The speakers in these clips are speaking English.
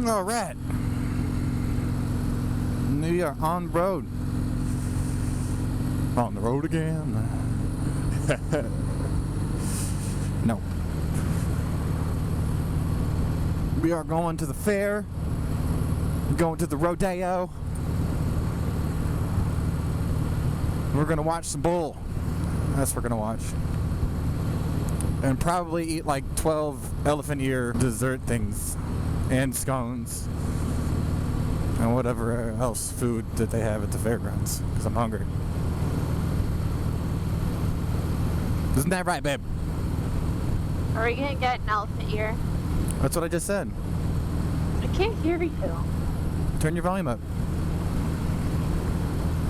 All right. We are on the road. On the road again. No. We are going to the fair. Going to the rodeo. We're gonna watch some bull. That's what we're gonna watch. And probably eat like 12 elephant ear dessert things. And scones. And whatever else food that they have at the fairgrounds. Because I'm hungry. Isn't that right, babe? Are we gonna get an elephant ear? That's what I just said. I can't hear you. Turn your volume up.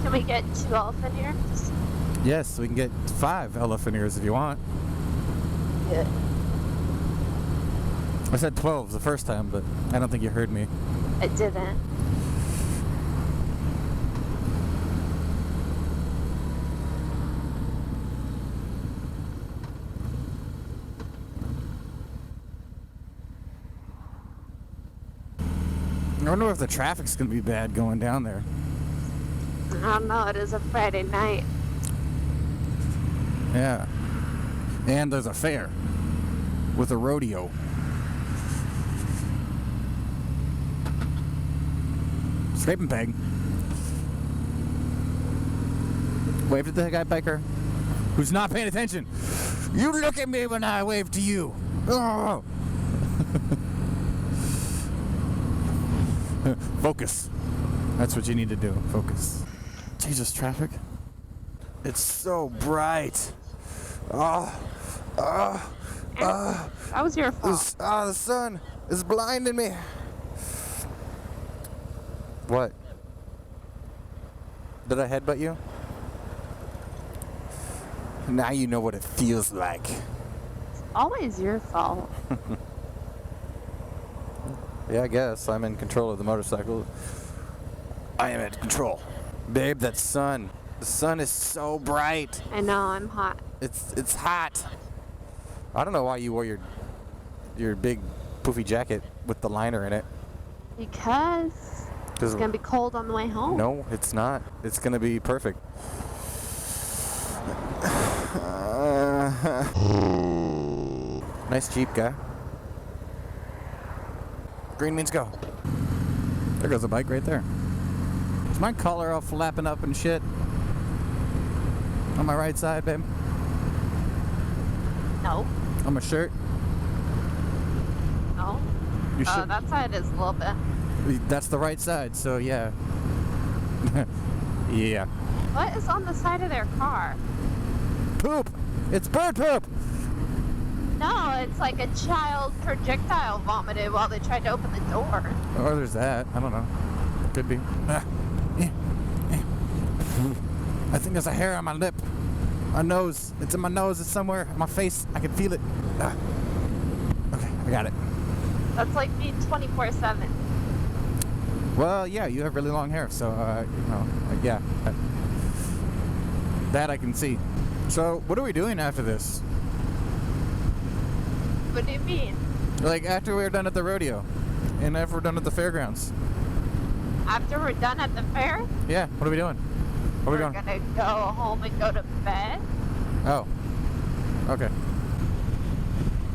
Can we get 2 elephant ears? Yes, we can get 5 elephant ears if you want. Yeah. I said 12 the first time, but I don't think you heard me. I didn't. I wonder if the traffic's gonna be bad going down there. I don't know, it is a Friday night. Yeah. And there's a fair with a rodeo. Scrape and peg. Wave to the guy biker who's not paying attention. You look at me when I wave to you. Oh. Focus. That's what you need to do. Focus. Jesus, traffic. It's so bright. That was your fault. The sun is blinding me. What? Did I headbutt you? Now you know what it feels like. It's always your fault. Yeah, I guess. I'm in control of the motorcycle. I am at control. Babe, that sun. The sun is so bright. I know, I'm hot. It's hot. I don't know why you wore your big poofy jacket with the liner in it. Because it's going to be cold on the way home. No, it's not. It's going to be perfect. Nice Jeep, guy. Green means go. There goes a bike right there. Is my collar all flapping up and shit? On my right side, babe? No. On my shirt? No. That side is a little bit. That's the right side, so yeah. Yeah. What is on the side of their car? Poop! It's bird poop! No, it's like a child projectile vomited while they tried to open the door. Or there's that. I don't know. Could be. I think there's a hair on my lip. My nose. It's in my nose. It's somewhere. My face. I can feel it. Okay, I got it. That's like me 24/7. Well, yeah, you have really long hair, so, yeah. That I can see. So, what are we doing after this? What do you mean? Like, after we're done at the rodeo, and after we're done at the fairgrounds. After we're done at the fair? Yeah, what are we doing? Where are we going? We're gonna go home and go to bed. Oh. Okay.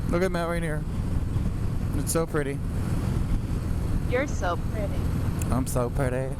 Look at Mount Rainier. It's so pretty. You're so pretty. I'm so pretty.